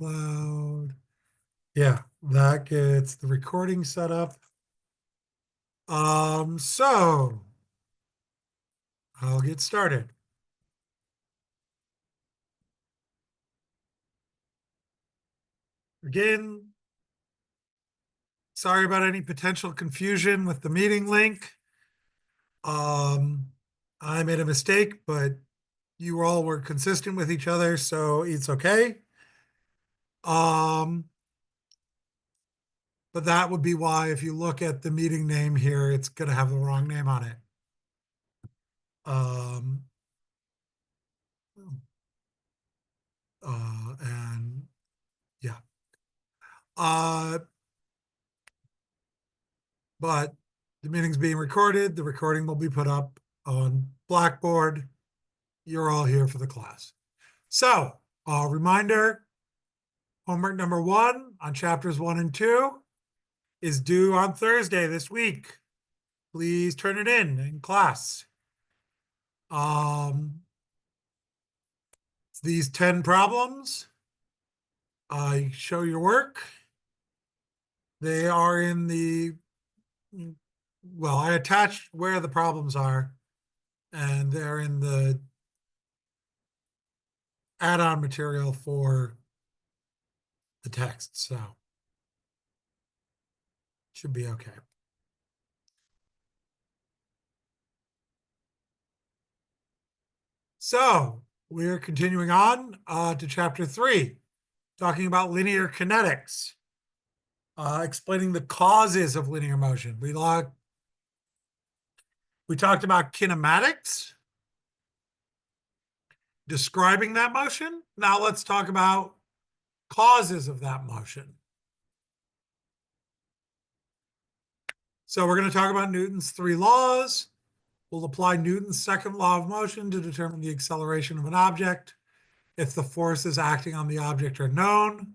cloud. Yeah, that gets the recording set up. So I'll get started. Again, sorry about any potential confusion with the meeting link. I made a mistake, but you all were consistent with each other, so it's okay. But that would be why, if you look at the meeting name here, it's going to have the wrong name on it. Um, and yeah. But the meeting's being recorded. The recording will be put up on Blackboard. You're all here for the class. So, reminder, homework number 1 on chapters 1 and 2 is due on Thursday this week. Please turn it in class. These 10 problems. I show your work. They are in the, well, I attached where the problems are, and they're in the add-on material for the text, so should be okay. So we're continuing on to chapter 3, talking about linear kinetics, explaining the causes of linear motion. We talked about kinematics, describing that motion. Now let's talk about causes of that motion. So we're going to talk about Newton's 3 laws. We'll apply Newton's second law of motion to determine the acceleration of an object if the forces acting on the object are known.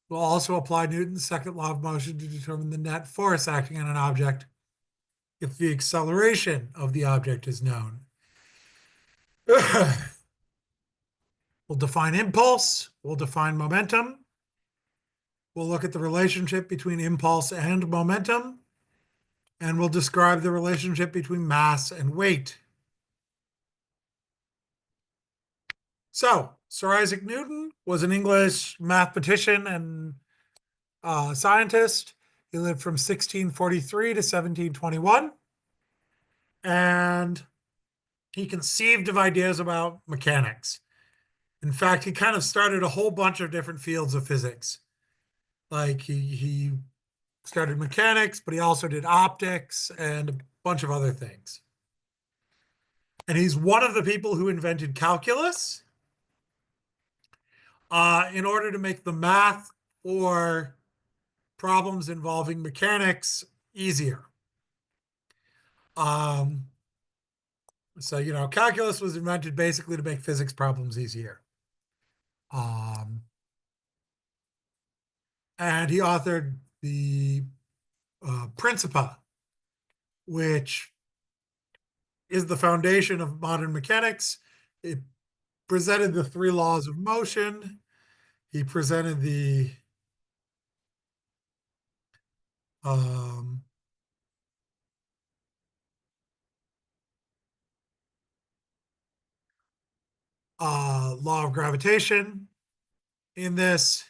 We'll also apply Newton's second law of motion to determine the net force acting on an object if the acceleration of the object is known. We'll define impulse. We'll define momentum. We'll look at the relationship between impulse and momentum. And we'll describe the relationship between mass and weight. So, Sir Isaac Newton was an English mathematician and scientist. He lived from 1643 to 1721. And he conceived of ideas about mechanics. In fact, he kind of started a whole bunch of different fields of physics. Like he started mechanics, but he also did optics and a bunch of other things. And he's one of the people who invented calculus in order to make the math or problems involving mechanics easier. So, calculus was invented basically to make physics problems easier. And he authored the Principia, which is the foundation of modern mechanics. It presented the 3 laws of motion. He presented the law of gravitation in this.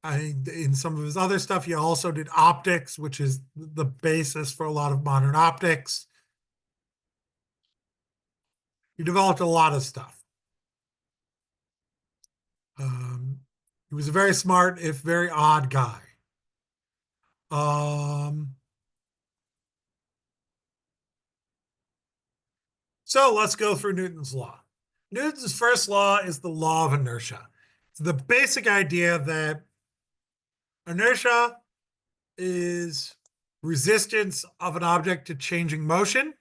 In some of his other stuff, he also did optics, which is the basis for a lot of modern optics. He developed a lot of stuff. He was a very smart, if very odd guy. So let's go through Newton's law. Newton's first law is the law of inertia. It's the basic idea that inertia is resistance of an object to changing motion.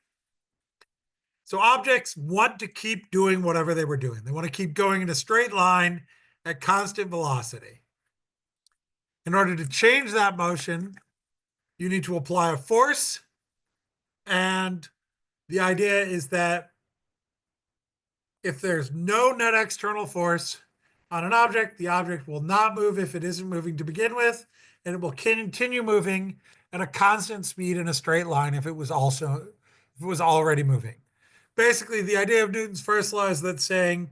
So objects want to keep doing whatever they were doing. They want to keep going in a straight line at constant velocity. In order to change that motion, you need to apply a force. And the idea is that if there's no net external force, on an object, the object will not move if it isn't moving to begin with, and it will continue moving at a constant speed in a straight line if it was already moving. Basically, the idea of Newton's first law is that saying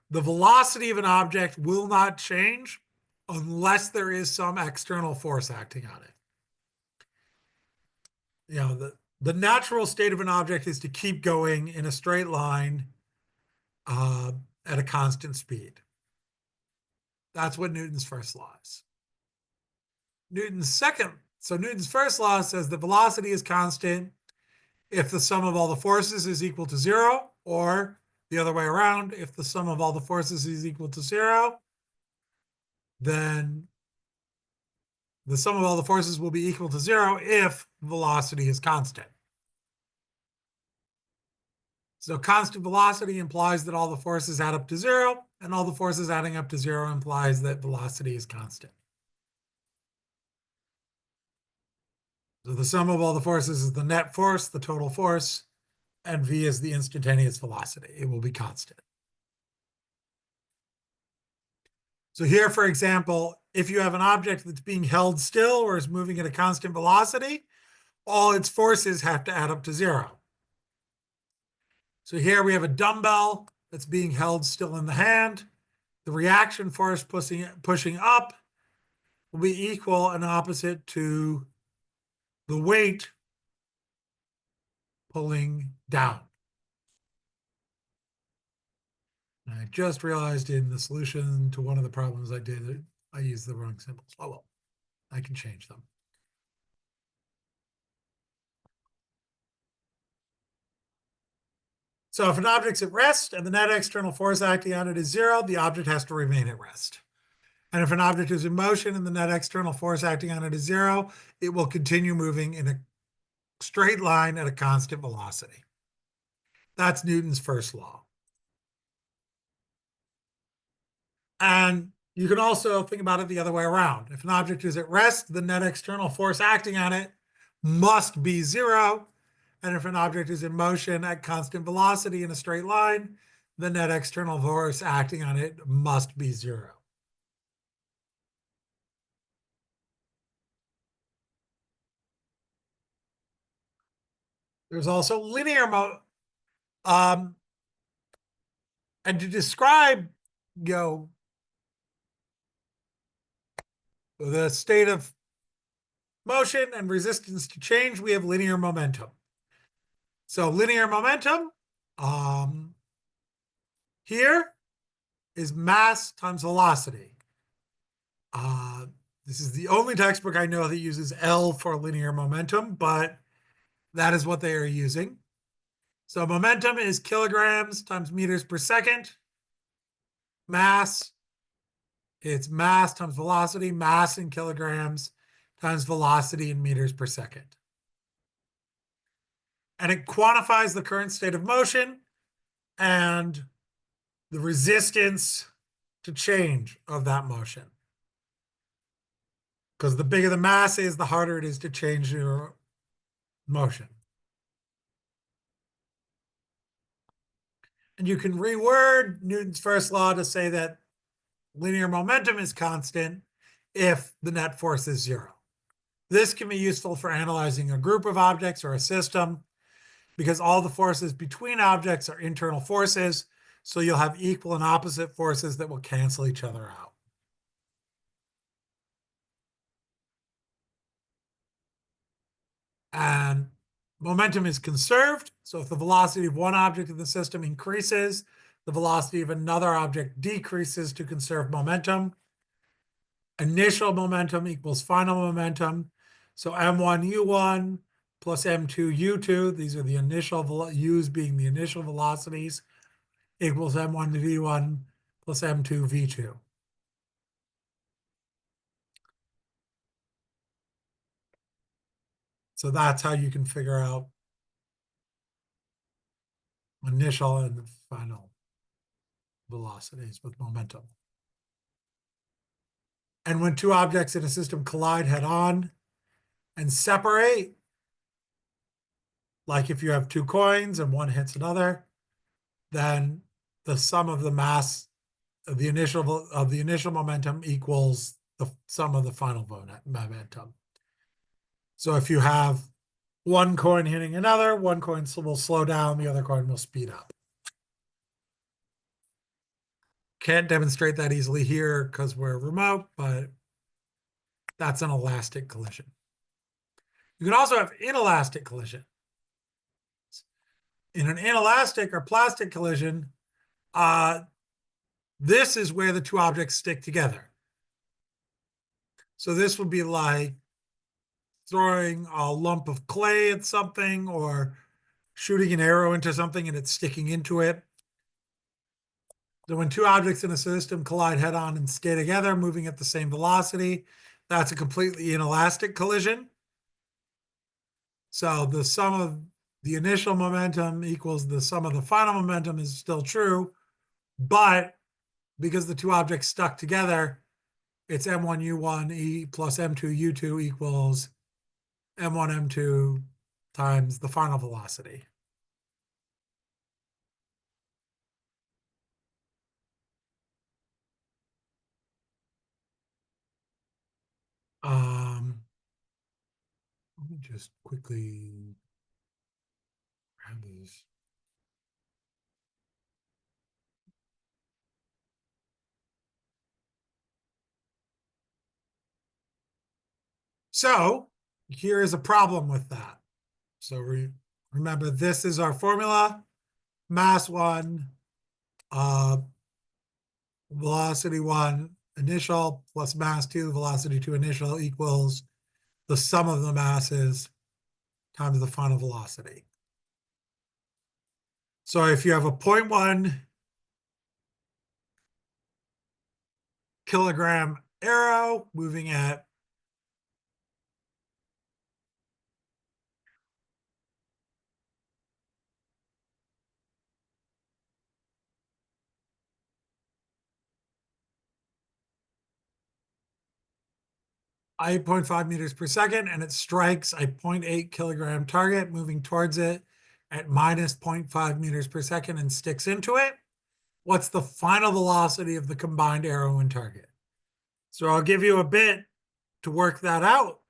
the velocity of an object will not change unless there is some external force acting on it. The natural state of an object is to keep going in a straight line at a constant speed. That's what Newton's first law is. Newton's first law says the velocity is constant if the sum of all the forces is equal to 0, or the other way around, if the sum of all the forces is equal to 0, then the sum of all the forces will be equal to 0 if velocity is constant. So constant velocity implies that all the forces add up to 0, and all the forces adding up to 0 implies that velocity is constant. So the sum of all the forces is the net force, the total force, and v is the instantaneous velocity. It will be constant. So here, for example, if you have an object that's being held still or is moving at a constant velocity, all its forces have to add up to 0. So here we have a dumbbell that's being held still in the hand. The reaction force pushing up will be equal and opposite to the weight pulling down. And I just realized in the solution to one of the problems I did, I used the wrong symbols. Oh well, I can change them. So if an object's at rest and the net external force acting on it is 0, the object has to remain at rest. And if an object is in motion and the net external force acting on it is 0, it will continue moving in a straight line at a constant velocity. That's Newton's first law. And you can also think about it the other way around. If an object is at rest, the net external force acting on it must be 0. And if an object is in motion at constant velocity in a straight line, the net external force acting on it must be 0. There's also linear and to describe, the state of motion and resistance to change, we have linear momentum. So linear momentum here is mass times velocity. This is the only textbook I know that uses L for linear momentum, but that is what they are using. So momentum is kilograms times meters per second. Mass, it's mass times velocity, mass in kilograms times velocity in meters per second. And it quantifies the current state of motion and the resistance to change of that motion. Because the bigger the mass is, the harder it is to change your motion. And you can reword Newton's first law to say that linear momentum is constant if the net force is 0. This can be useful for analyzing a group of objects or a system because all the forces between objects are internal forces, so you'll have equal and opposite forces that will cancel each other out. And momentum is conserved, so if the velocity of one object in the system increases, the velocity of another object decreases to conserve momentum. Initial momentum equals final momentum. So m1u1 plus m2u2, these are the initial u's being the initial velocities, equals m1 v1 plus m2 v2. So that's how you can figure out initial and final velocities with momentum. And when two objects in a system collide head-on and separate, like if you have two coins and one hits another, then the sum of the mass the initial momentum equals the sum of the final momentum. So if you have one coin hitting another, one coin will slow down, the other coin will speed up. Can't demonstrate that easily here because we're remote, but that's an elastic collision. You can also have inelastic collision. In an inelastic or plastic collision, this is where the two objects stick together. So this would be like throwing a lump of clay at something or shooting an arrow into something and it's sticking into it. So when two objects in a system collide head on and stay together, moving at the same velocity, that's a completely inelastic collision. So the sum of the initial momentum equals the sum of the final momentum is still true, but because the two objects stuck together, it's m1u1 plus m2u2 equals m1 m2 times the final velocity. Let me just quickly grab these. So here is a problem with that. So remember, this is our formula: mass 1, velocity 1 initial plus mass 2 velocity 2 initial equals the sum of the masses times the final velocity. So if you have a 0.1 kilogram arrow moving at 8.5 meters per second, and it strikes a 0.8 kilogram target moving towards it at minus 0.5 meters per second and sticks into it, what's the final velocity of the combined arrow and target? So I'll give you a bit to work that out.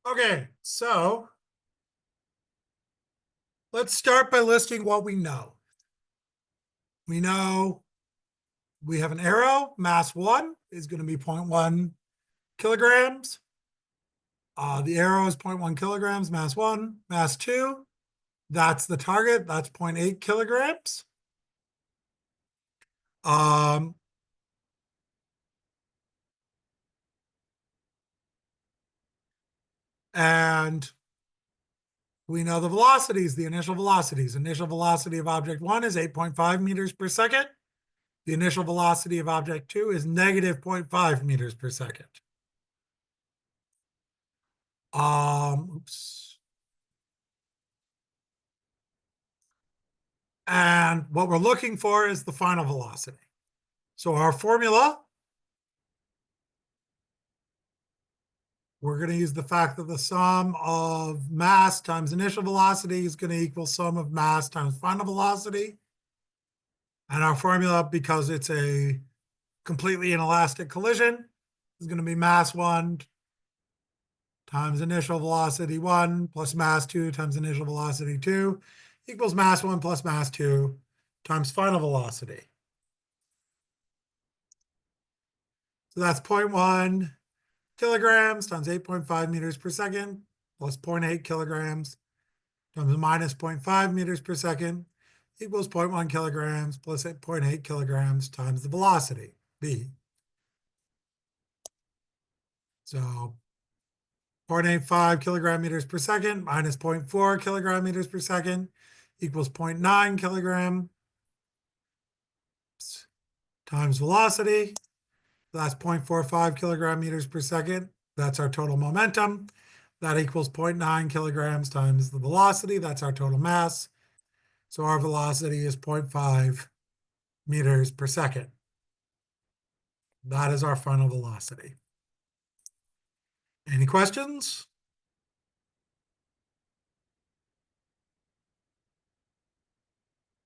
Okay, so let's start by listing what we know. We know we have an arrow, mass 1 is going to be 0.1 kilograms. The arrow is 0.1 kilograms, mass 1. Mass 2, that's the target, that's 0.8 kilograms. Um, and we know the velocities, the initial velocities. Initial velocity of object 1 is 8.5 meters per second. The initial velocity of object 2 is negative 0.5 meters per second. Oops. And what we're looking for is the final velocity. So our formula, we're going to use the fact that the sum of mass times initial velocity is going to equal sum of mass times final velocity. And our formula, because it's a completely inelastic collision, is going to be mass 1 times initial velocity 1 plus mass 2 times initial velocity 2 equals mass 1 plus mass 2 times final velocity. So that's 0.1 kilograms times 8.5 meters per second plus 0.8 kilograms times minus 0.5 meters per second equals 0.1 kilograms plus 0.8 kilograms times the velocity, v. So 0.85 kilogram meters per second minus 0.4 kilogram meters per second equals 0.9 kilogram times velocity. That's 0.45 kilogram meters per second. That's our total momentum. That equals 0.9 kilograms times the velocity. That's our total mass. So our velocity is 0.5 meters per second. That is our final velocity. Any questions?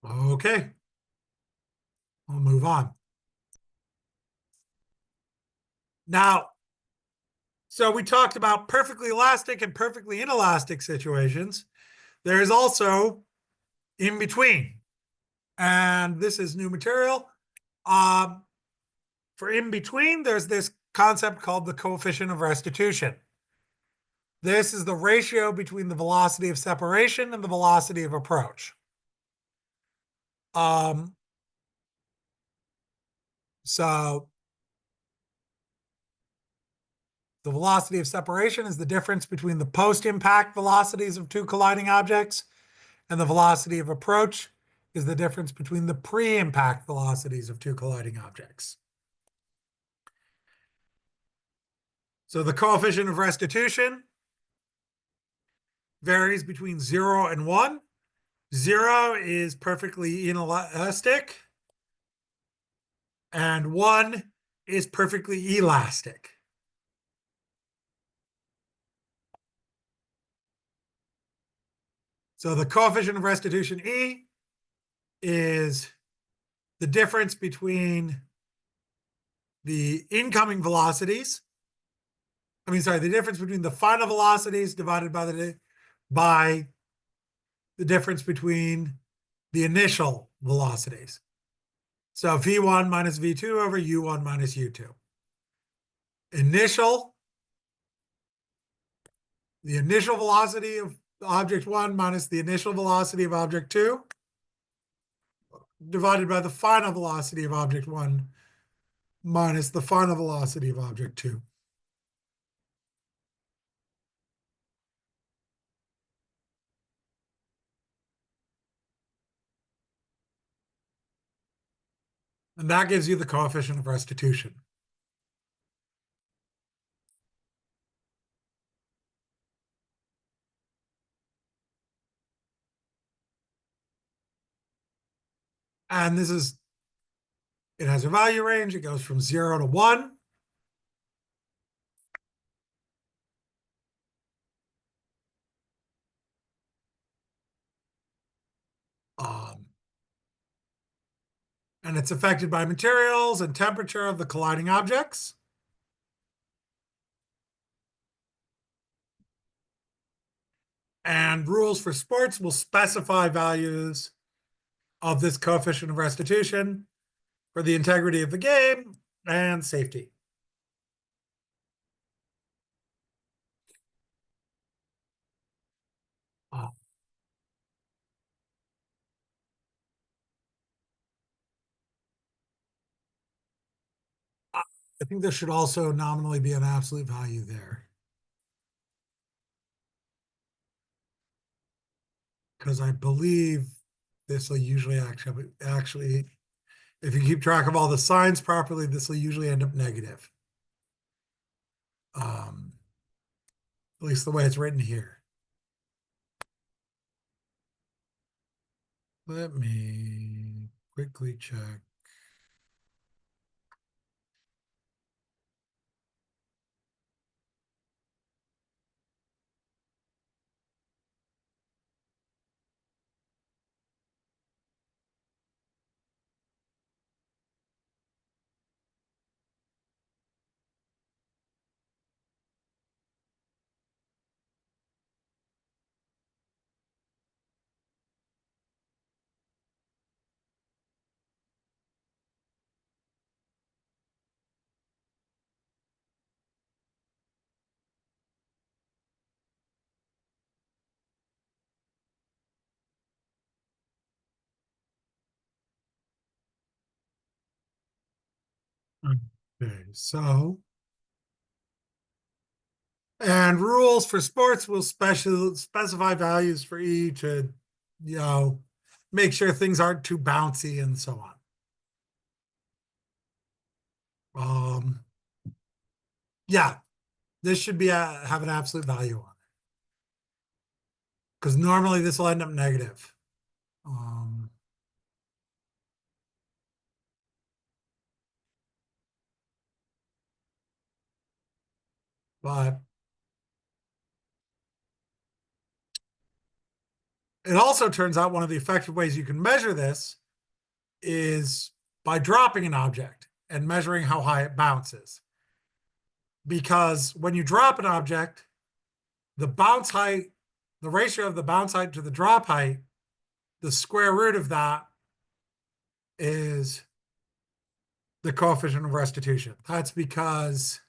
Okay. We'll move on. Now, so we talked about perfectly elastic and perfectly inelastic situations. There is also in between. And this is new material. For in between, there's this concept called the coefficient of restitution. This is the ratio between the velocity of separation and the velocity of approach. So the velocity of separation is the difference between the post-impact velocities of two colliding objects, and the velocity of approach is the difference between the pre-impact velocities of two colliding objects. So the coefficient of restitution varies between 0 and 1. 0 is perfectly inelastic, and 1 is perfectly elastic. So the coefficient of restitution E is the difference between the incoming velocities. The difference between the final velocities divided by the difference between the initial velocities. So V1 minus V2 over U1 minus U2. The initial velocity of object 1 minus the initial velocity of object 2 divided by the final velocity of object 1 minus the final velocity of object 2. And that gives you the coefficient of restitution. And it has a value range. It goes from 0 to 1. And it's affected by materials and temperature of the colliding objects. And rules for sports will specify values of this coefficient of restitution for the integrity of the game and safety. Uh, I think there should also nominally be an absolute value there. Because I believe this will usually actually, if you keep track of all the signs properly, this will usually end up negative. At least the way it's written here. Let me quickly check. Okay, so, and rules for sports will specify values for E to, make sure things aren't too bouncy and so on. Yeah, this should be have an absolute value on it because normally this will end up negative. But it also turns out one of the effective ways you can measure this is by dropping an object and measuring how high it bounces. Because when you drop an object, the bounce height, the ratio of the bounce height to the drop height, the square root of that is the coefficient of restitution. That's because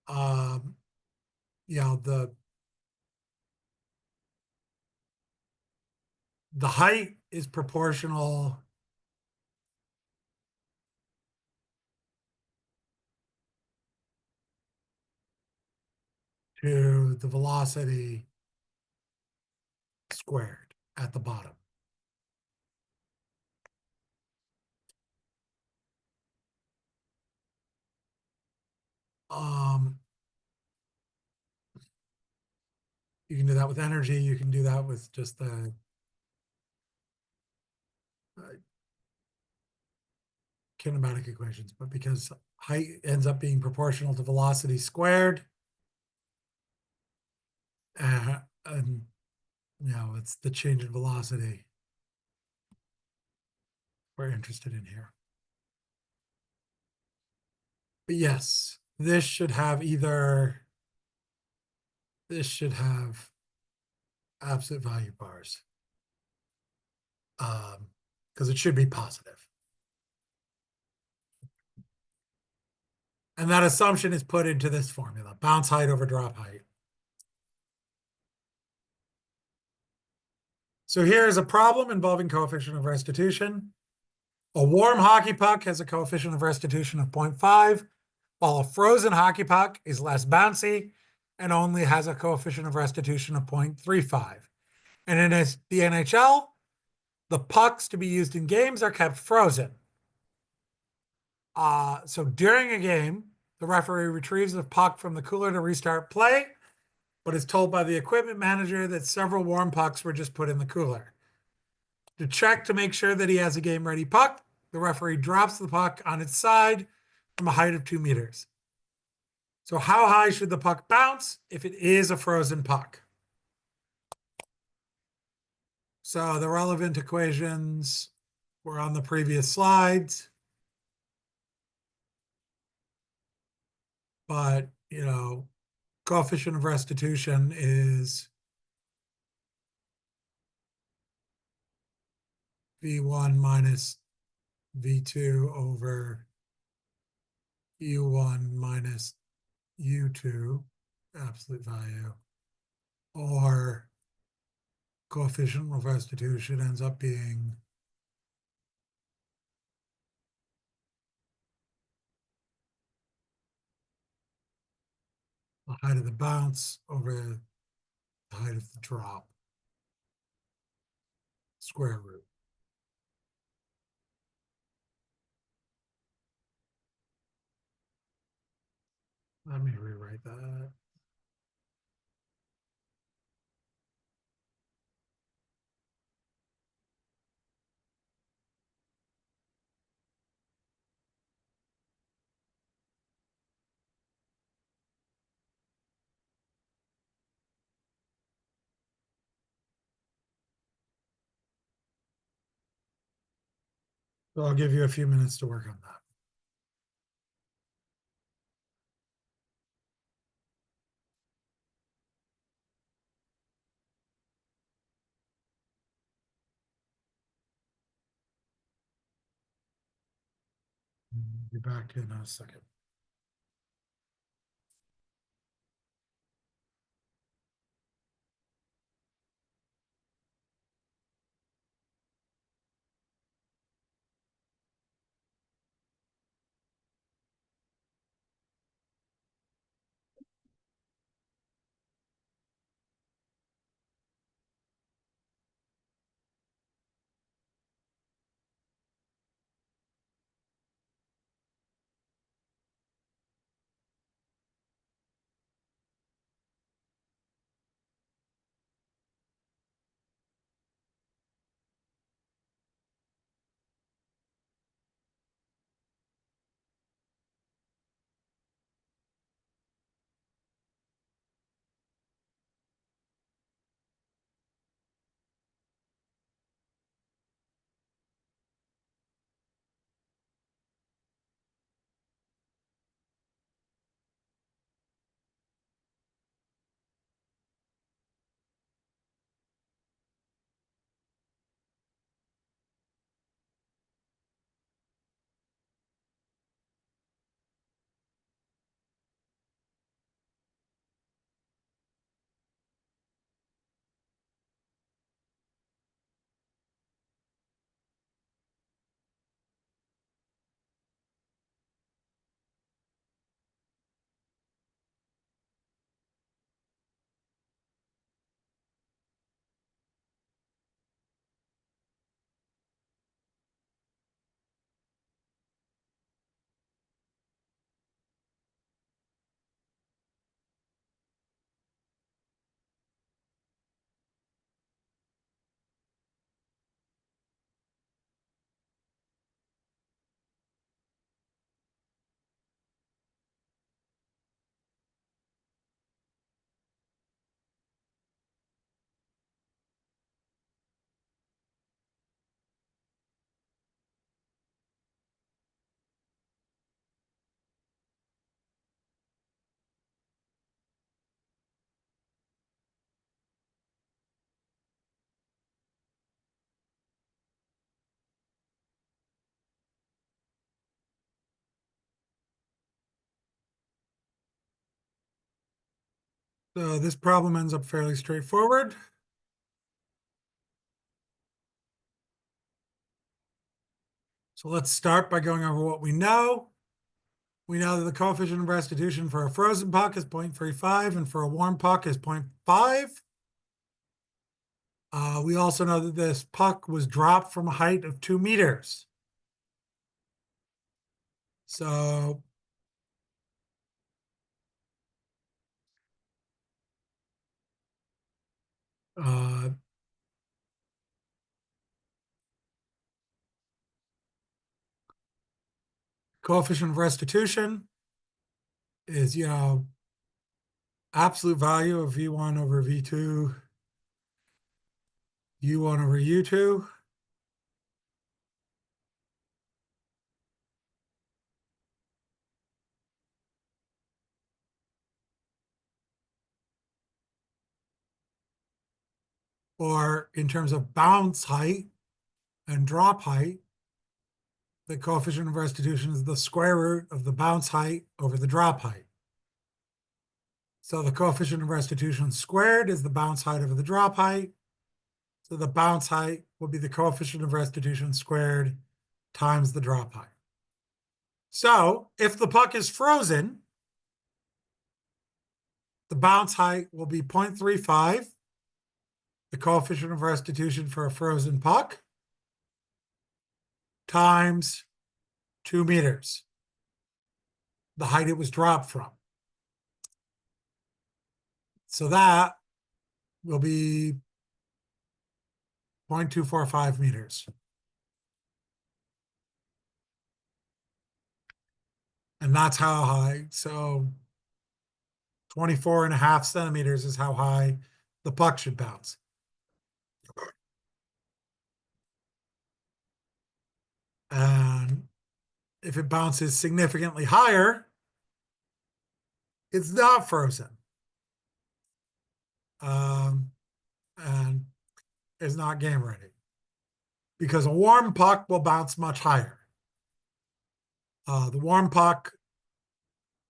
um, the height is proportional to the velocity squared at the bottom. You can do that with energy. You can do that with just the kinematic equations, but because height ends up being proportional to velocity squared, and it's the change in velocity we're interested in here. But yes, this should have absolute value bars, because it should be positive. And that assumption is put into this formula, bounce height over drop height. So here's a problem involving coefficient of restitution. A warm hockey puck has a coefficient of restitution of 0.5, while a frozen hockey puck is less bouncy and only has a coefficient of restitution of 0.35. And in the NHL, the pucks to be used in games are kept frozen. So during a game, the referee retrieves the puck from the cooler to restart play, but is told by the equipment manager that several warm pucks were just put in the cooler. To check to make sure that he has a game-ready puck, the referee drops the puck on its side from a height of 2 meters. So how high should the puck bounce if it is a frozen puck? So the relevant equations were on the previous slides. but, coefficient of restitution is V1 minus V2 over U1 minus U2, absolute value, or coefficient of restitution ends up being the height of the bounce over the height of the drop, square root. Let me rewrite that. So I'll give you a few minutes to work on that. Be back in a second. So this problem ends up fairly straightforward. So let's start by going over what we know. We know that the coefficient of restitution for a frozen puck is 0.35 and for a warm puck is 0.5. We also know that this puck was dropped from a height of 2 meters. So coefficient of restitution is, absolute value of V1 over V2, U1 over U2. or in terms of bounce height and drop height, the coefficient of restitution is the square root of the bounce height over the drop height. So the coefficient of restitution squared is the bounce height over the drop height. So the bounce height will be the coefficient of restitution squared times the drop height. So if the puck is frozen, the bounce height will be 0.35, the coefficient of restitution for a frozen puck, times 2 meters, the height it was dropped from. So that will be 0.245 meters. And that's how high. So 24.5 centimeters is how high the puck should bounce. And if it bounces significantly higher, it's not frozen. And is not game ready. Because a warm puck will bounce much higher. The warm puck,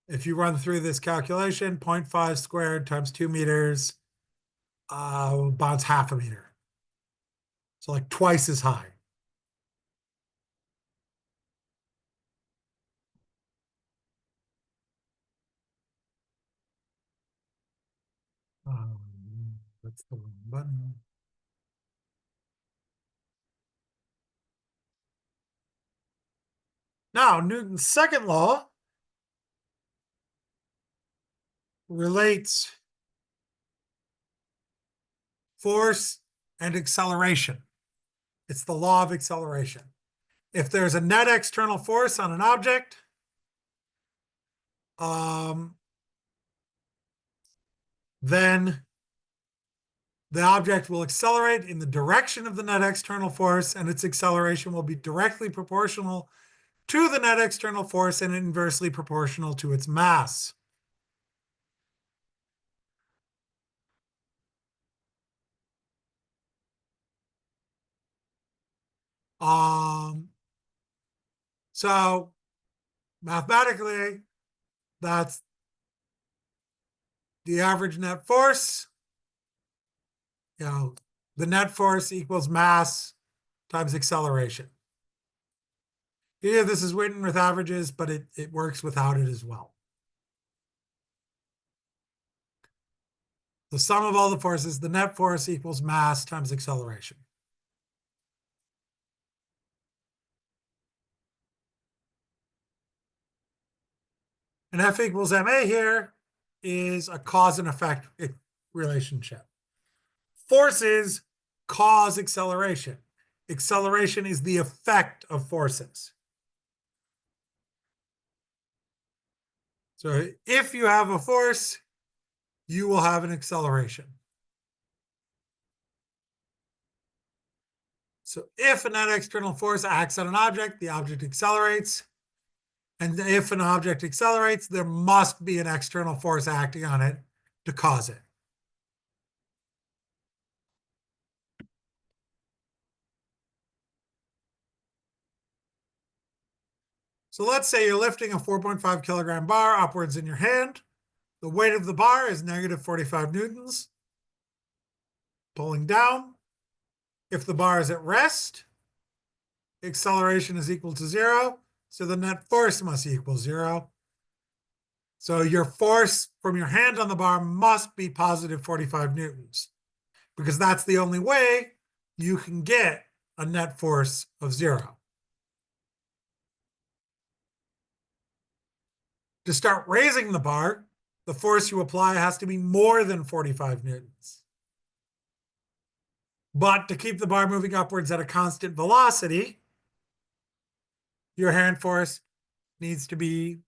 if you run through this calculation, 0.5 squared times 2 meters, will bounce half a meter. So like twice as high. That's the wrong button. Now, Newton's second law relates force and acceleration. It's the law of acceleration. If there's a net external force on an object, then the object will accelerate in the direction of the net external force, and its acceleration will be directly proportional to the net external force and inversely proportional to its mass. So mathematically, that's the average net force. The net force equals mass times acceleration. Here, this is written with averages, but it works without it as well. The sum of all the forces, the net force equals mass times acceleration. And F equals ma here is a cause and effect relationship. Forces cause acceleration. Acceleration is the effect of forces. So if you have a force, you will have an acceleration. So if a net external force acts on an object, the object accelerates. And if an object accelerates, there must be an external force acting on it to cause it. So let's say you're lifting a 4.5 kilogram bar upwards in your hand. The weight of the bar is negative 45 newtons. Pulling down. If the bar is at rest, acceleration is equal to 0. So the net force must equal 0. So your force from your hand on the bar must be positive 45 newtons, because that's the only way you can get a net force of 0. To start raising the bar, the force you apply has to be more than 45 newtons. But to keep the bar moving upwards at a constant velocity, your hand force needs to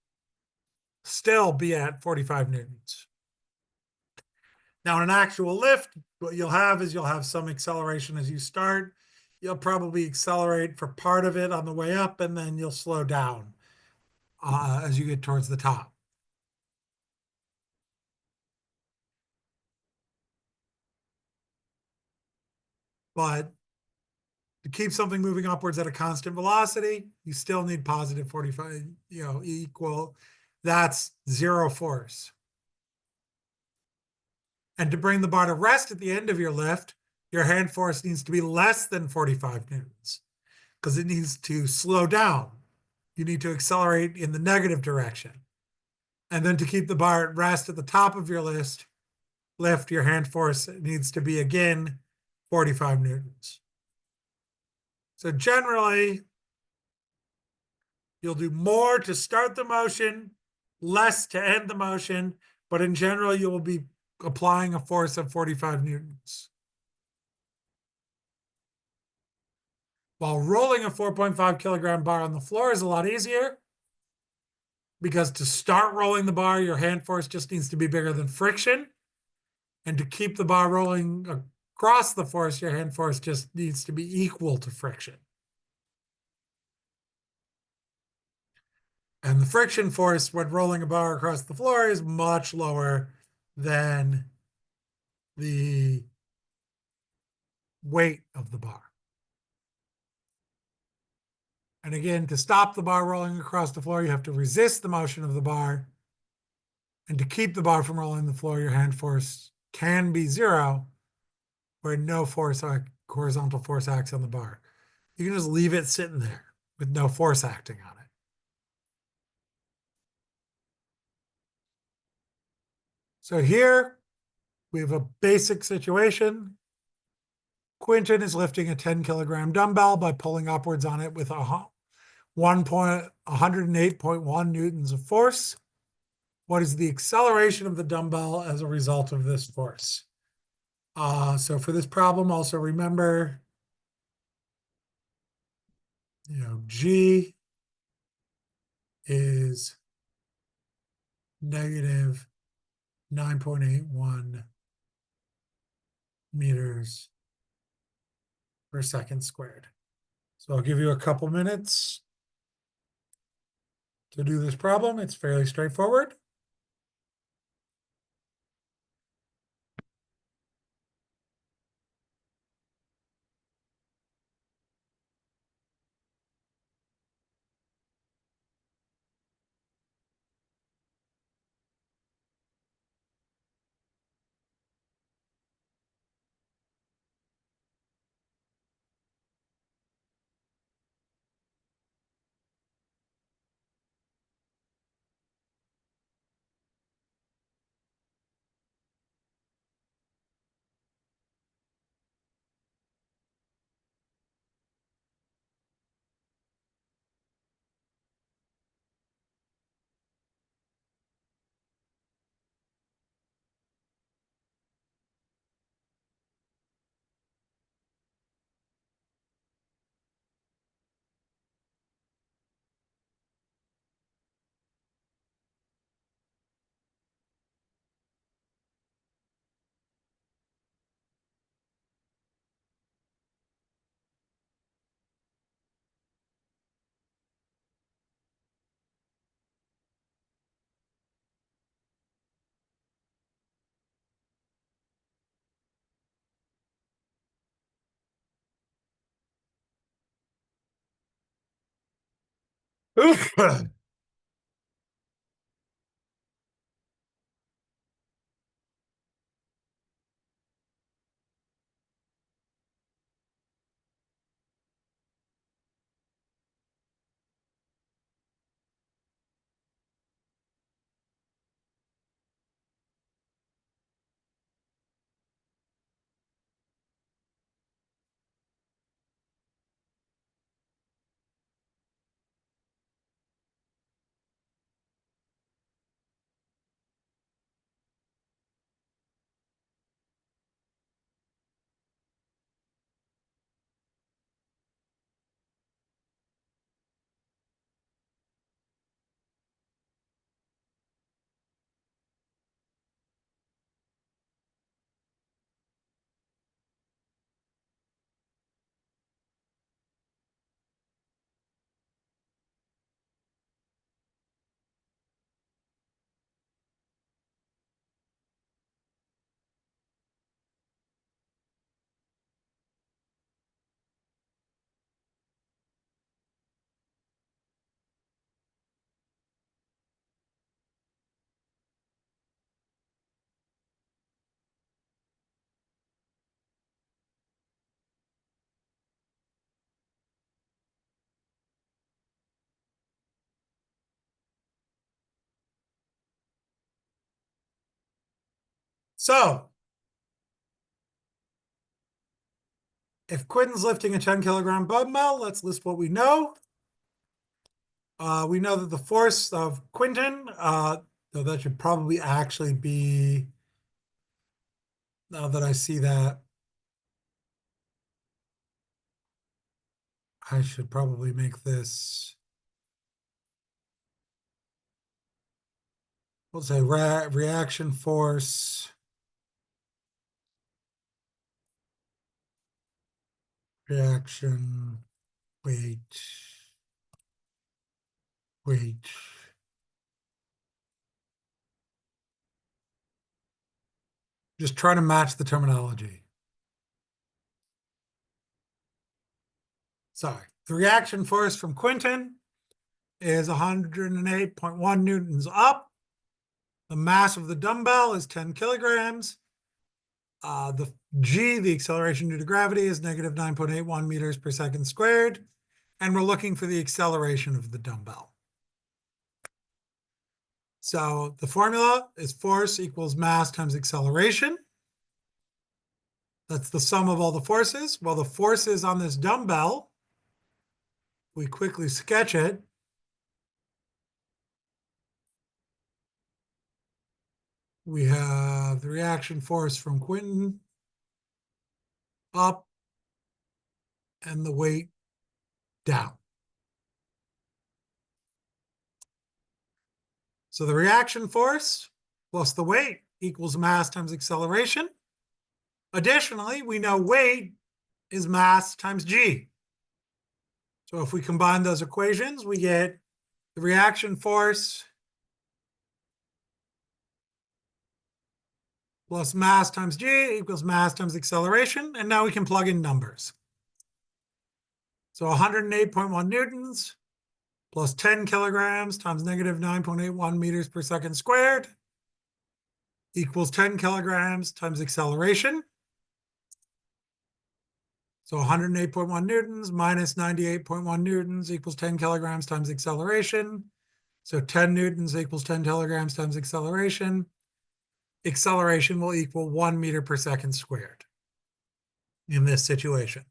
still be at 45 newtons. Now, in an actual lift, what you'll have is you'll have some acceleration as you start. You'll probably accelerate for part of it on the way up, and then you'll slow down as you get towards the top. But to keep something moving upwards at a constant velocity, you still need positive 45, equal. That's zero force. And to bring the bar to rest at the end of your lift, your hand force needs to be less than 45 newtons because it needs to slow down. You need to accelerate in the negative direction. And then to keep the bar at rest at the top of your lift, your hand force needs to be, again, 45 newtons. So generally, you'll do more to start the motion, less to end the motion, but in general, you will be applying a force of 45 newtons. While rolling a 4.5 kilogram bar on the floor is a lot easier, because to start rolling the bar, your hand force just needs to be bigger than friction. And to keep the bar rolling across the force, your hand force just needs to be equal to friction. And the friction force when rolling a bar across the floor is much lower than the weight of the bar. And again, to stop the bar rolling across the floor, you have to resist the motion of the bar. And to keep the bar from rolling the floor, your hand force can be zero, where no horizontal force acts on the bar. You can just leave it sitting there with no force acting on it. So here we have a basic situation. Quinton is lifting a 10 kilogram dumbbell by pulling upwards on it with 108.1 newtons of force. What is the acceleration of the dumbbell as a result of this force? So for this problem, also remember, G is negative 9.81 meters per second squared. So I'll give you a couple minutes to do this problem. It's fairly straightforward. Oof. So if Quinton's lifting a 10-kilogram dumbbell, let's list what we know. We know that the force of Quinton, though that should probably actually be, now that I see that, I should probably make this, we'll say reaction force, reaction weight, weight. Just trying to match the terminology. Sorry. The reaction force from Quinton is 108.1 newtons up. The mass of the dumbbell is 10 kilograms. The G, the acceleration due to gravity, is negative 9.81 meters per second squared. And we're looking for the acceleration of the dumbbell. So the formula is force equals mass times acceleration. That's the sum of all the forces. Well, the forces on this dumbbell, we quickly sketch it. We have the reaction force from Quinton up and the weight down. So the reaction force plus the weight equals mass times acceleration. Additionally, we know weight is mass times G. So if we combine those equations, we get the reaction force plus mass times G equals mass times acceleration. And now we can plug in numbers. So 108.1 newtons plus 10 kilograms times negative 9.81 meters per second squared equals 10 kilograms times acceleration. So 108.1 newtons minus 98.1 newtons equals 10 kilograms times acceleration. So 10 newtons equals 10 kilograms times acceleration. Acceleration will equal 1 meter per second squared in this situation.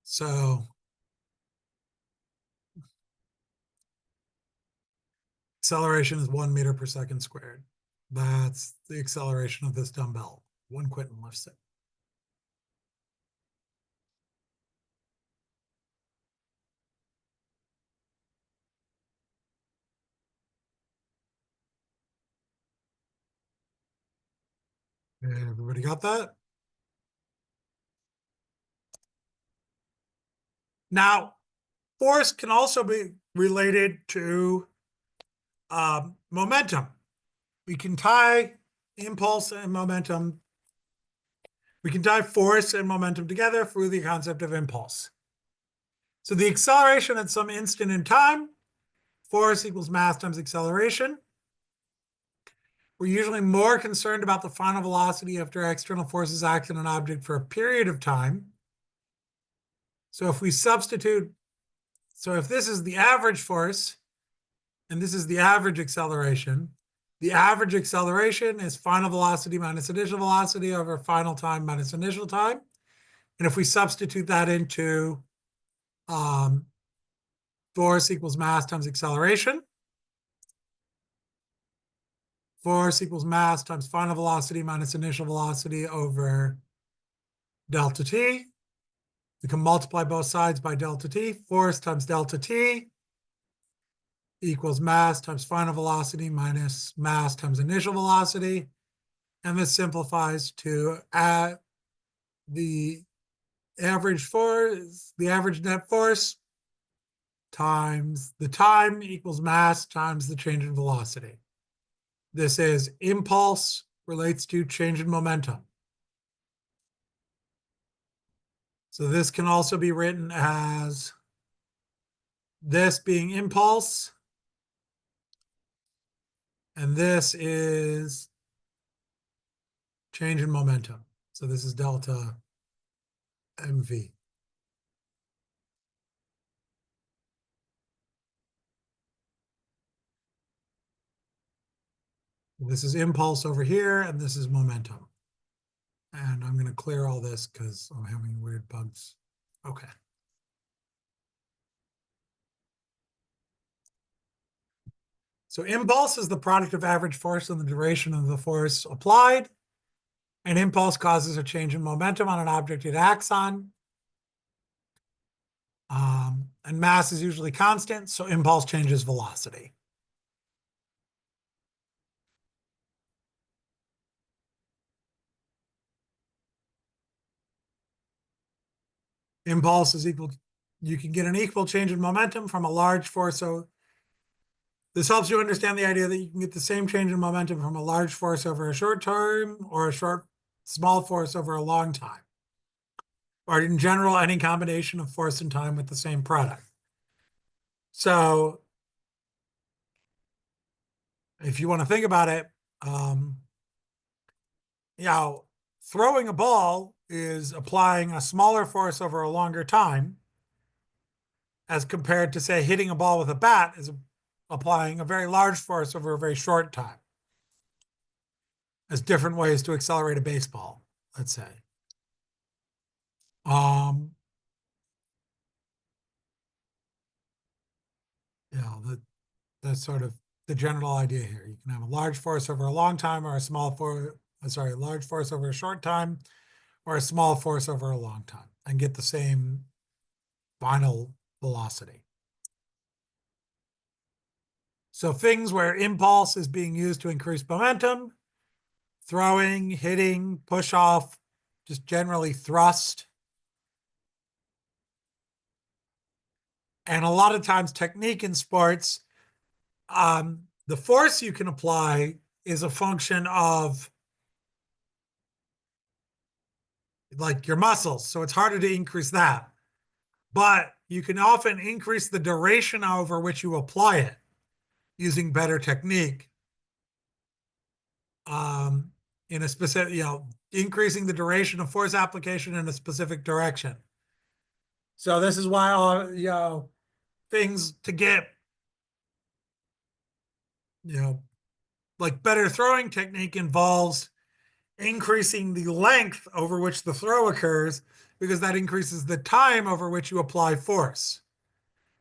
So acceleration is 1 meter per second squared. That's the acceleration of this dumbbell. 1 Quinton lifts it. Everybody got that? Now, force can also be related to momentum. We can tie impulse and momentum. We can tie force and momentum together through the concept of impulse. So the acceleration at some instant in time, force equals mass times acceleration. We're usually more concerned about the final velocity after external forces act on an object for a period of time. So if we substitute, so if this is the average force, and this is the average acceleration is final velocity minus initial velocity over final time minus initial time. And if we substitute that into force equals mass times acceleration, force equals mass times final velocity minus initial velocity over delta t. We can multiply both sides by delta t. Force times delta t equals mass times final velocity minus mass times initial velocity. And this simplifies to add the average force, the average net force times the time equals mass times the change in velocity. This is impulse relates to change in momentum. So this can also be written as this being impulse, and this is change in momentum. So this is delta mv. This is impulse over here, and this is momentum. And I'm going to clear all this because I'm having weird bugs. Okay. So impulse is the product of average force and the duration of the force applied. An impulse causes a change in momentum on an object it acts on. And mass is usually constant, so impulse changes velocity. Impulse is equal, you can get an equal change in momentum from a large force. So this helps you understand the idea that you can get the same change in momentum from a large force over a short time or a small force over a long time. Or in general, any combination of force and time with the same product. So if you want to think about it, you know, throwing a ball is applying a smaller force over a longer time as compared to, say, hitting a ball with a bat is applying a very large force over a very short time. There's different ways to accelerate a baseball, let's say. That's sort of the general idea here. You can have a large force over a long time or a large force over a short time or a small force over a long time and get the same final velocity. So things where impulse is being used to increase momentum, throwing, hitting, push off, just generally thrust. And a lot of times technique in sports, the force you can apply is a function of like your muscles. So it's harder to increase that. But you can often increase the duration over which you apply it using better technique. In a specific, increasing the duration of force application in a specific direction. So this is why, things to get, like better throwing technique involves increasing the length over which the throw occurs because that increases the time over which you apply force.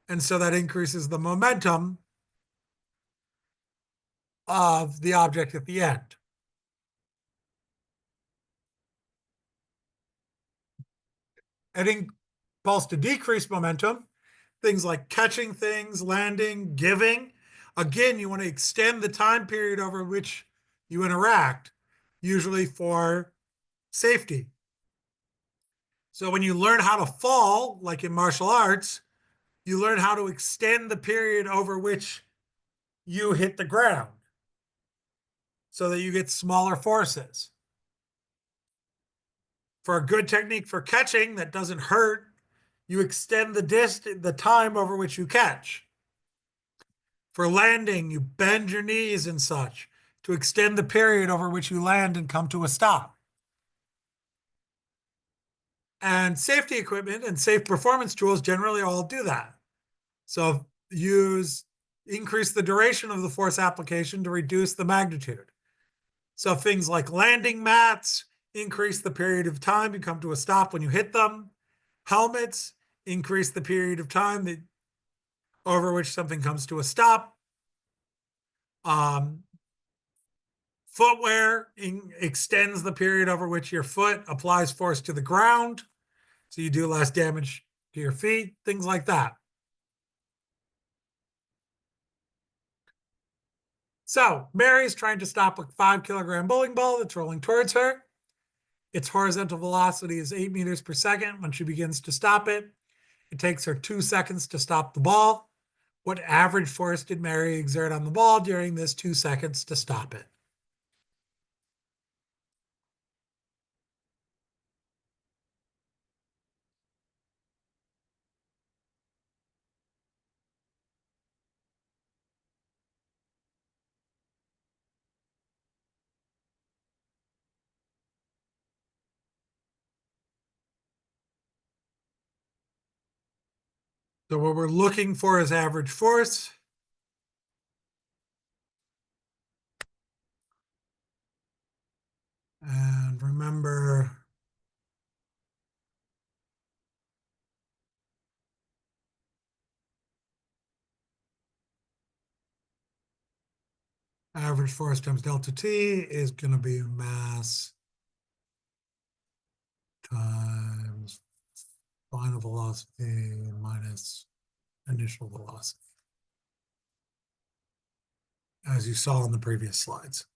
And so that increases the momentum of the object at the end. And impulse to decrease momentum, things like catching things, landing, giving. Again, you want to extend the time period over which you interact, usually for safety. So when you learn how to fall, like in martial arts, you learn how to extend the period over which you hit the ground so that you get smaller forces. For a good technique for catching that doesn't hurt, you extend the time over which you catch. For landing, you bend your knees and such to extend the period over which you land and come to a stop. And safety equipment and safe performance tools generally all do that. So increase the duration of the force application to reduce the magnitude. So things like landing mats increase the period of time you come to a stop when you hit them. Helmets increase the period of time over which something comes to a stop. Footwear extends the period over which your foot applies force to the ground, so you do less damage to your feet, things like that. So Mary's trying to stop a 5-kilogram bowling ball that's rolling towards her. Its horizontal velocity is 8 meters per second. When she begins to stop it, it takes her 2 seconds to stop the ball. What average force did Mary exert on the ball during this 2 seconds to stop it? So what we're looking for is average force. And remember, average force times delta T is going to be mass times final velocity minus initial velocity, as you saw in the previous slides.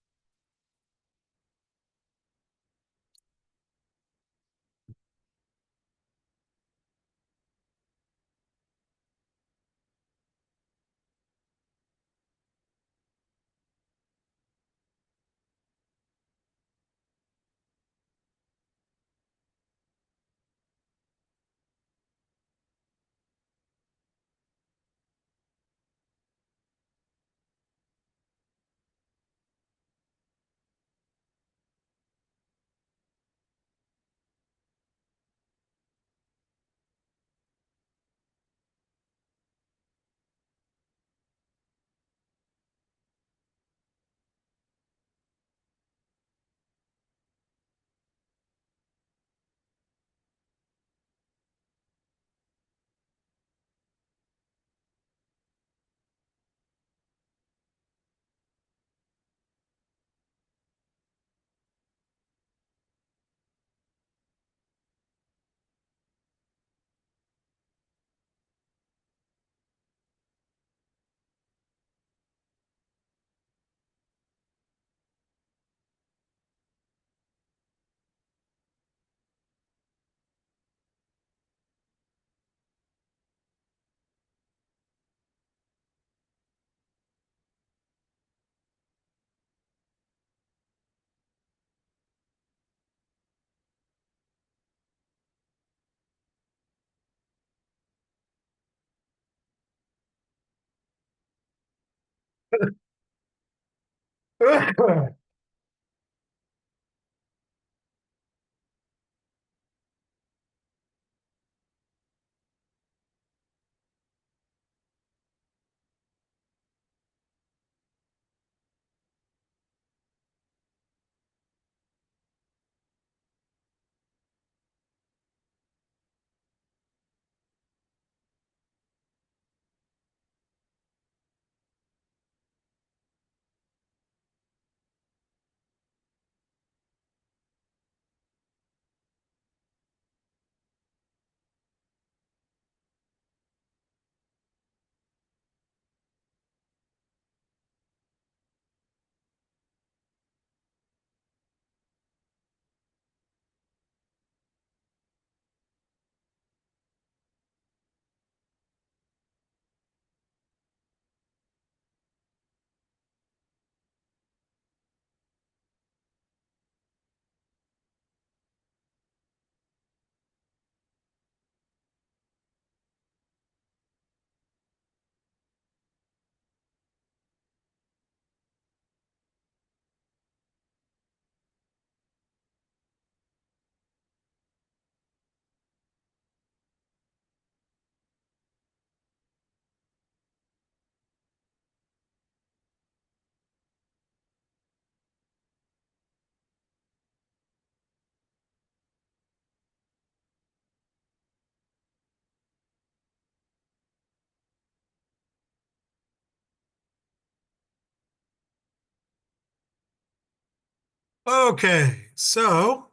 Okay, so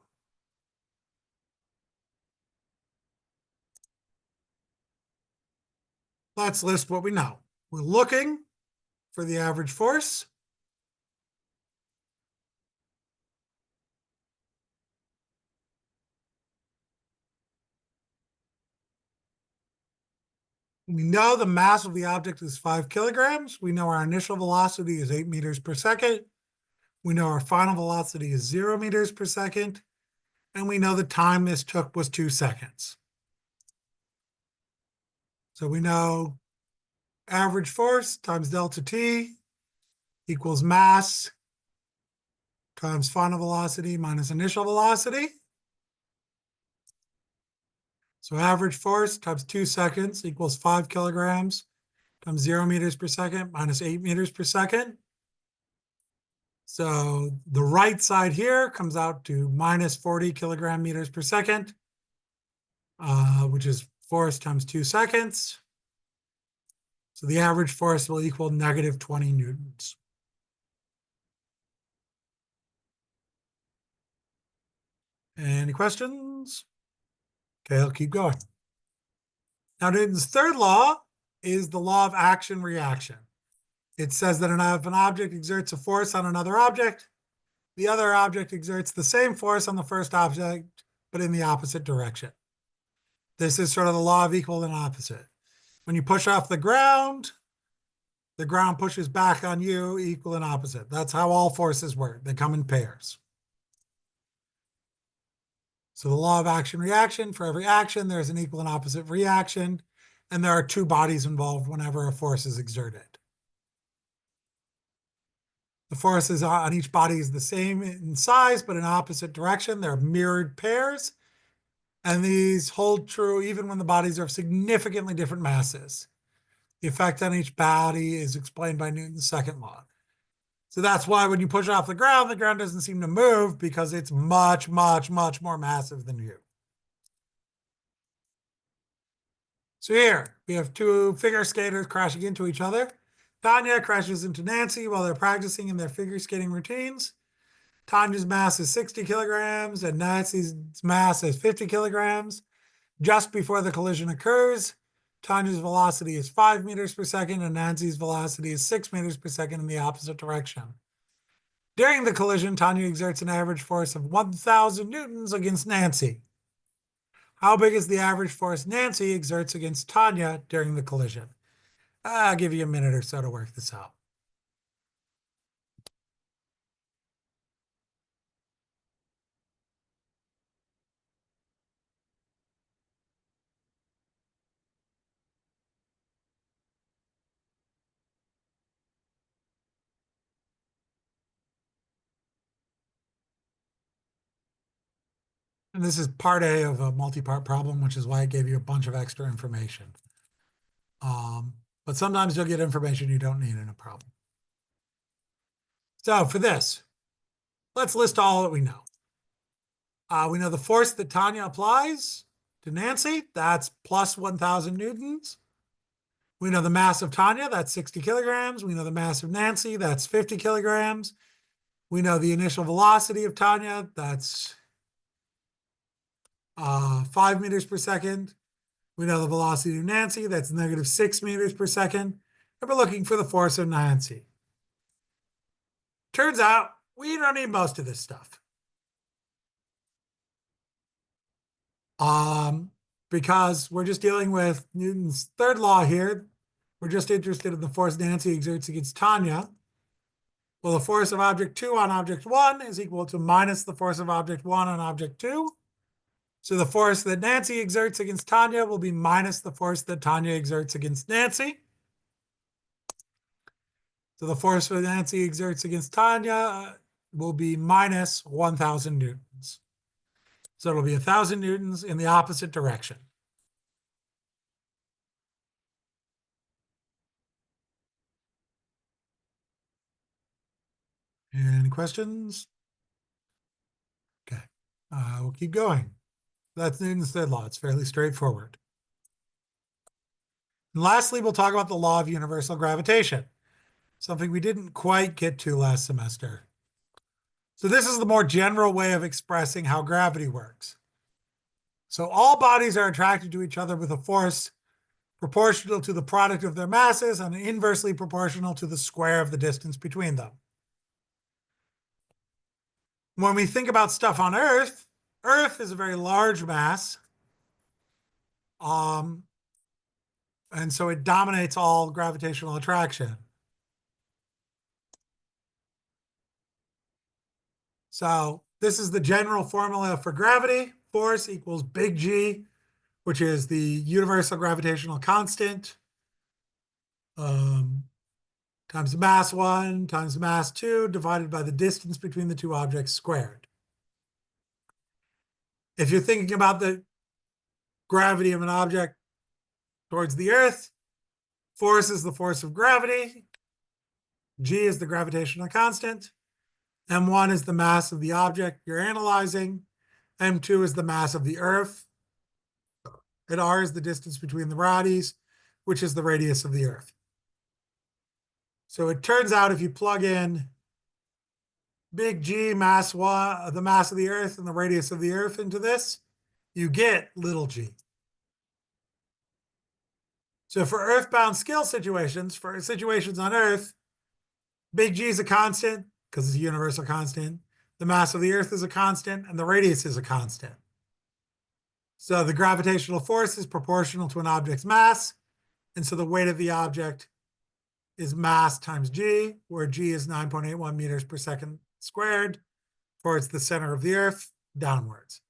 let's list what we know. We're looking for the average force. We know the mass of the object is 5 kilograms. We know our initial velocity is 8 meters per second. We know our final velocity is 0 meters per second. And we know the time this took was 2 seconds. So we know average force times delta T equals mass times final velocity minus initial velocity. So average force times 2 seconds equals 5 kilograms times 0 meters per second minus 8 meters per second. So the right side here comes out to minus 40 kilogram meters per second, which is force times 2 seconds. So the average force will equal negative 20 newtons. Any questions? Okay, I'll keep going. Now, Newton's third law is the law of action-reaction. It says that if an object exerts a force on another object, the other object exerts the same force on the first object, but in the opposite direction. This is sort of the law of equal and opposite. When you push off the ground pushes back on you, equal and opposite. That's how all forces work. They come in pairs. So the law of action-reaction, for every action, there's an equal and opposite reaction, and there are two bodies involved whenever a force is exerted. The forces on each body is the same in size, but in opposite direction. They're mirrored pairs, and these hold true even when the bodies are of significantly different masses. The effect on each body is explained by Newton's second law. So that's why when you push off the ground doesn't seem to move because it's much, much, much more massive than you. So here we have two figure skaters crashing into each other. Tanya crashes into Nancy while they're practicing in their figure skating routines. Tanya's mass is 60 kilograms and Nancy's mass is 50 kilograms. Just before the collision occurs, Tanya's velocity is 5 meters per second and Nancy's velocity is 6 meters per second in the opposite direction. During the collision, Tanya exerts an average force of 1,000 newtons against Nancy. How big is the average force Nancy exerts against Tanya during the collision? I'll give you a minute or so to work this out. And this is part A of a multi-part problem, which is why I gave you a bunch of extra information. But sometimes you'll get information you don't need in a problem. So for this, let's list all that we know. We know the force that Tanya applies to Nancy, that's plus 1,000 newtons. We know the mass of Tanya, that's 60 kilograms. We know the mass of Nancy, that's 50 kilograms. We know the initial velocity of Tanya, that's 5 meters per second. We know the velocity of Nancy, that's negative 6 meters per second. And we're looking for the force of Nancy. Turns out we don't need most of this stuff. Because we're just dealing with Newton's third law here. We're just interested in the force Nancy exerts against Tanya. Well, the force of object 2 on object 1 is equal to minus the force of object 1 on object 2. So the force that Nancy exerts against Tanya will be minus the force that Tanya exerts against Nancy. So the force that Nancy exerts against Tanya will be minus 1,000 newtons. So it'll be 1,000 newtons in the opposite direction. Any questions? Okay, we'll keep going. That's Newton's third law. It's fairly straightforward. And lastly, we'll talk about the law of universal gravitation, something we didn't quite get to last semester. So this is the more general way of expressing how gravity works. So all bodies are attracted to each other with a force proportional to the product of their masses and inversely proportional to the square of the distance between them. When we think about stuff on Earth, Earth is a very large mass. And so it dominates all gravitational attraction. So this is the general formula for gravity. Force equals big G, which is the universal gravitational constant, times mass 1 times mass 2 divided by the distance between the two objects squared. If you're thinking about the gravity of an object towards the Earth, force is the force of gravity. G is the gravitational constant. M1 is the mass of the object you're analyzing. M2 is the mass of the Earth. And R is the distance between the bodies, which is the radius of the Earth. So it turns out if you plug in big G mass one, the mass of the Earth and the radius of the Earth into this, you get little g. So for earthbound scale situations, for situations on Earth, big G is a constant because it's a universal constant. The mass of the Earth is a constant and the radius is a constant. So the gravitational force is proportional to an object's mass. And so the weight of the object is mass times G, where G is 9.81 meters per second squared towards the center of the Earth downwards.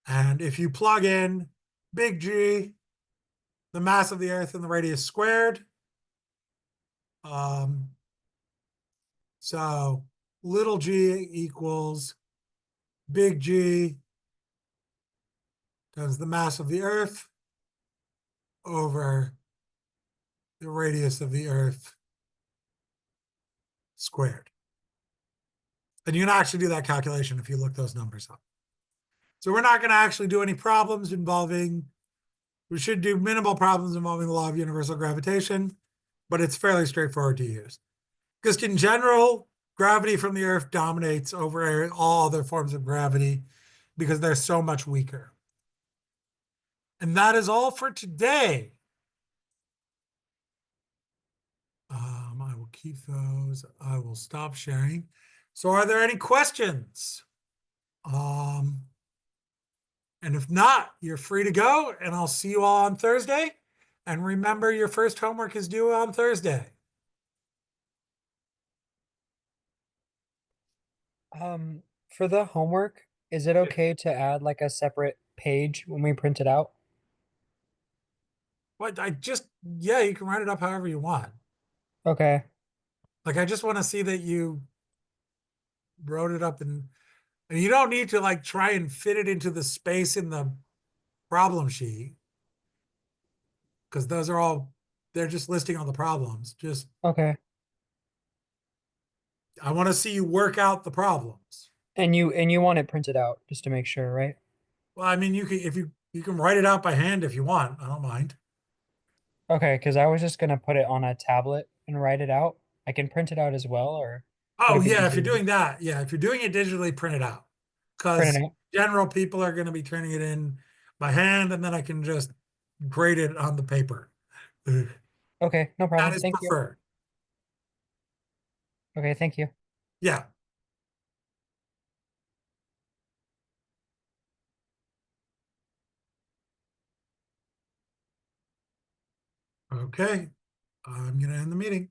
And if you plug in big G, the mass of the Earth and the radius squared, so little g equals big G times the mass of the Earth over the radius of the Earth squared. And you can actually do that calculation if you look those numbers up. So we're not going to actually do any problems involving, we should do minimal problems involving the law of universal gravitation, but it's fairly straightforward to use. Because in general, gravity from the Earth dominates over all other forms of gravity because they're so much weaker. And that is all for today. I will keep those. I will stop sharing. So are there any questions? And if not, you're free to go, and I'll see you all on Thursday. And remember, your first homework is due on Thursday. For the homework, is it okay to add like a separate page when we print it out? What yeah, you can write it up however you want. Okay. Like, I just want to see that you wrote it up, and you don't need to like try and fit it into the space in the problem sheet because those are all, they're just listing all the problems. Just, Okay. I want to see you work out the problems. And you want it printed out just to make sure, right? Well, I mean, you can, if you can write it out by hand if you want. I don't mind. Okay, because I was just gonna put it on a tablet and write it out. I can print it out as well, or would Oh it be yeah, if you're easier? doing that, yeah, if you're doing it digitally, print it out. Print Because it out. general people are going to be turning it in by hand, and then I can just grade it on the paper. Ugh. Okay, no That problem. is Thank you. preferred. Okay, thank you. Yeah. Okay. I'm going to end the meeting.